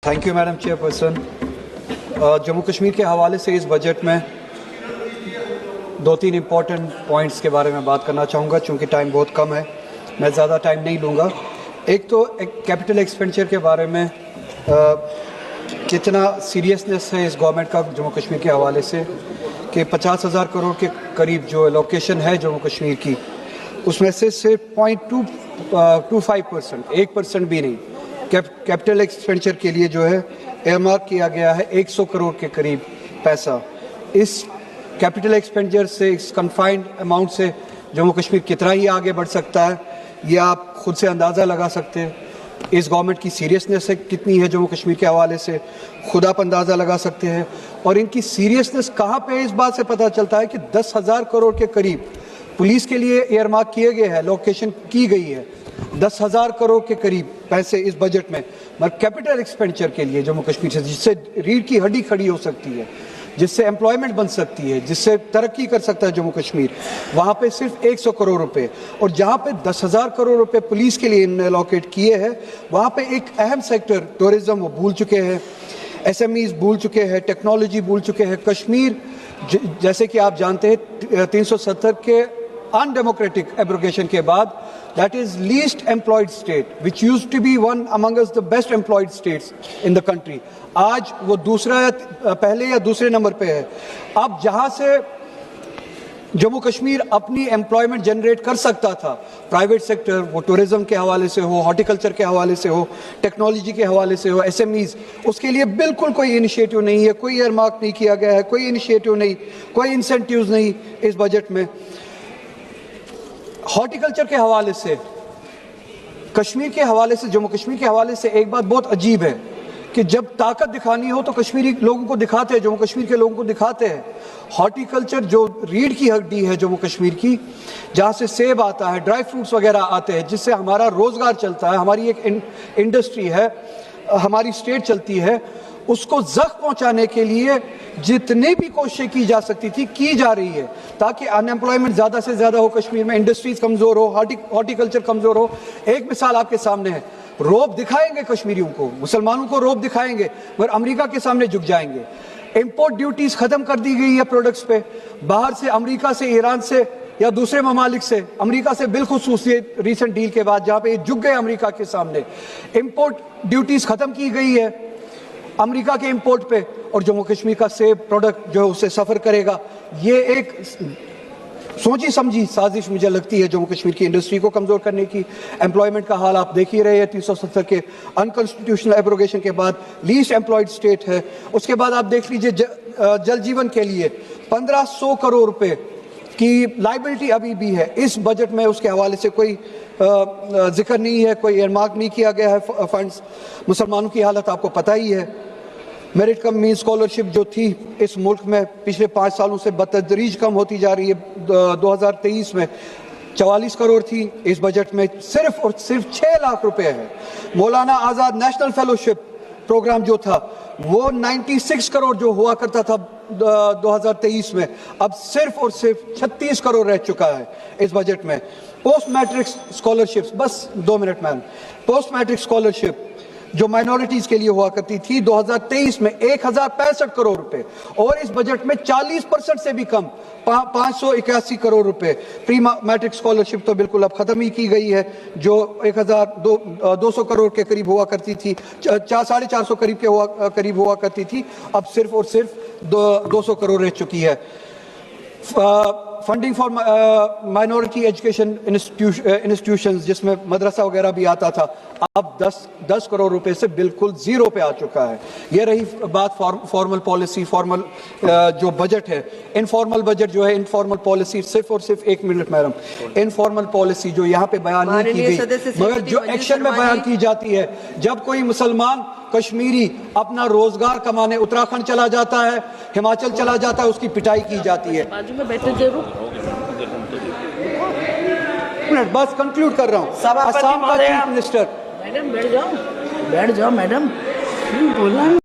Thank you madam chairperson. Jammu Kashmir के हवाले से इस बजट में दो तीन इम्पोर्टेंट पॉइंट्स के बारे में बात करना चाहूँगा, चूँकि टाइम बहुत कम है, मैं ज़्यादा टाइम नहीं लूँगा। एक तो कैपिटल एक्सपेंडिचर के बारे में कितना सीरियसनेस है इस गवर्नमेंट का जम्मू कश्मीर के हवाले से कि 50,000 करोड़ के करीब जो एलोकेशन है जम्मू कश्मीर की, उसमें से सिर्फ 0.25%, 1% भी नहीं, कैपिटल एक्सपेंडिचर के लिए जो है एयरमार्क किया गया है 100 करोड़ के करीब पैसा। इस कैपिटल एक्सपेंडिचर से, इस कन्फाइंड अमाउंट से जम्मू कश्मीर कितना ही आगे बढ़ सकता है, ये आप खुद से अंदाज़ा लगा सकते हैं। इस गवर्नमेंट की सीरियसनेस है कितनी है जम्मू कश्मीर के हवाले से, खुद आप अंदाज़ा लगा सकते हैं। और इनकी सीरियसनेस कहाँ पे है, इस बात से पता चलता है कि 10,000 करोड़ के करीब पुलिस के लिए एयरमार्क किए गए हैं, लोकेशन की गई है 10,000 करोड़ के करीब पैसे इस बजट में, मगर कैपिटल एक्सपेंडिचर के लिए जम्मू कश्मीर से, जिससे रीढ़ की हड्डी खड़ी हो सकती है, जिससे एम्प्लॉयमेंट बन सकती है, जिससे तरक्की कर सकता है जम्मू कश्मीर, वहाँ पे सिर्फ 100 करोड़ रुपए। और जहाँ पे 10,000 करोड़ रुपए पुलिस के लिए इन्होंने एलोकेट किए हैं, वहाँ पे एक अहम सेक्टर टूरिज्म वो भूल चुके हैं, SMEs भूल चुके हैं, टेक्नोलॉजी भूल चुके हैं। कश्मीर जैसे कि आप जानते हैं 370 के अनडेमोक्रेटिक एब्रोगेशन के बाद that is least employed state which used to be one among us the best employed states in the country, आज वो पहले या दूसरे नंबर पे है। अब जहां से जम्मू कश्मीर अपनी एम्प्लॉयमेंट जनरेट कर सकता था, प्राइवेट सेक्टर, वो टूरिज्म के हवाले से हो, हॉर्टिकल्चर के हवाले से हो, टेक्नोलॉजी के हवाले से हो, SMEs, उसके लिए बिल्कुल कोई इनिशिएटिव नहीं है, कोई एयरमार्क नहीं किया गया है, कोई इनिशिएटिव नहीं, कोई इंसेंटिव्स नहीं इस बजट में। हॉर्टिकल्चर के हवाले से, कश्मीर के हवाले से, जम्मू कश्मीर के हवाले से एक बात बहुत अजीब है कि जब ताकत दिखानी हो तो कश्मीरी लोगों को दिखाते हैं, जम्मू कश्मीर के लोगों को दिखाते हैं। हॉर्टिकल्चर जो रीढ़ की हड्डी है जम्मू कश्मीर की, जहाँ से सेब आता है, ड्राई फ्रूट्स वगैरह आते हैं, जिससे हमारा रोजगार चलता है, हमारी एक इंडस्ट्री है, हमारी स्टेट चलती है, उसको जख्म पहुंचाने के लिए जितनी भी कोशिशें की जा सकती थी की जा रही है, ताकि अनएम्प्लॉयमेंट ज़्यादा से ज़्यादा हो कश्मीर में, इंडस्ट्रीज कमज़ोर हो, हॉर्टिकल्चर कमज़ोर हो। एक मिसाल आपके सामने है, रोब दिखाएंगे कश्मीरियों को, मुसलमानों को रोब दिखाएंगे, मगर अमेरिका के सामने झुक जाएंगे। इम्पोर्ट ड्यूटीज़ ख़त्म कर दी गई है प्रोडक्ट्स पे, बाहर से, अमेरिका से, ईरान से या दूसरे ममालिक से, अमेरिका से बिलखुसूस रिसेंट डील के बाद जहाँ पे ये झुक गए अमेरिका के सामने, इम्पोर्ट ड्यूटीज़ ख़त्म की गई है अमेरिका के इंपोर्ट पे, और जम्मू कश्मीर का सेब प्रोडक्ट जो है उससे सफ़र करेगा। ये एक सोची समझी साजिश मुझे लगती है जम्मू कश्मीर की इंडस्ट्री को कमज़ोर करने की। एम्प्लॉयमेंट का हाल आप देख ही रहे हैं, 370 के अनकॉन्स्टिट्यूशनल एब्रोगेशन के बाद लीस्ट एम्प्लॉयड स्टेट है। उसके बाद आप देख लीजिए जल जीवन के लिए 1500 करोड़ रुपए की लाइबिलिटी अभी भी है इस बजट में, उसके हवाले से कोई जिक्र नहीं है, कोई एयरमार्क नहीं किया गया है फंड्स। मुसलमानों की हालत आपको पता ही है, मेरिट कम मीन स्कॉलरशिप जो थी इस मुल्क में पिछले 5 सालों से बतदरीज कम होती जा रही है। 2023 में 44 करोड़ थी, इस बजट में सिर्फ और सिर्फ 6 लाख रुपए है। मौलाना आज़ाद नेशनल फेलोशिप प्रोग्राम जो था वो 96 करोड़ जो हुआ करता था 2023 में, अब सिर्फ और सिर्फ 36 करोड़ रह चुका है इस बजट में। पोस्ट मैट्रिक स्कॉलरशिप्स, बस 2 minute ma'am, post matric scholarship जो माइनॉरिटीज के लिए हुआ करती थी 2023 में 1065 करोड़ रुपए, और इस बजट में 40% से भी कम 581 करोड़ रुपए। प्री मैट्रिक स्कॉलरशिप तो बिल्कुल अब खत्म ही की गई है, जो 1200 करोड़ के करीब हुआ करती थी, 450 करीब हुआ करती थी, अब सिर्फ और सिर्फ 200 करोड़ रह चुकी है। Funding for minority education institutions, जिसमें मदरसा वगैरह भी आता था, अब 10 करोड़ रुपए से बिल्कुल जीरो पे आ चुका है। ये रही बात फॉर्मल पॉलिसी, फॉर्मल जो बजट है। इनफॉर्मल बजट जो है, इनफॉर्मल पॉलिसी, सिर्फ और सिर्फ 1 मिनट मैडम, इनफॉर्मल पॉलिसी जो यहाँ पे बयान नहीं की गई, मगर जो एक्शन में बयान की जाती है, जब कोई मुसलमान कश्मीरी अपना रोजगार कमाने उत्तराखंड चला जाता है, हिमाचल चला जाता है, उसकी पिटाई की जाती है। बस कंक्लूड कर रहा हूँ। असम का चीफ मिनिस्टर, मैडम बैठ जाओ मैडम, बोलना।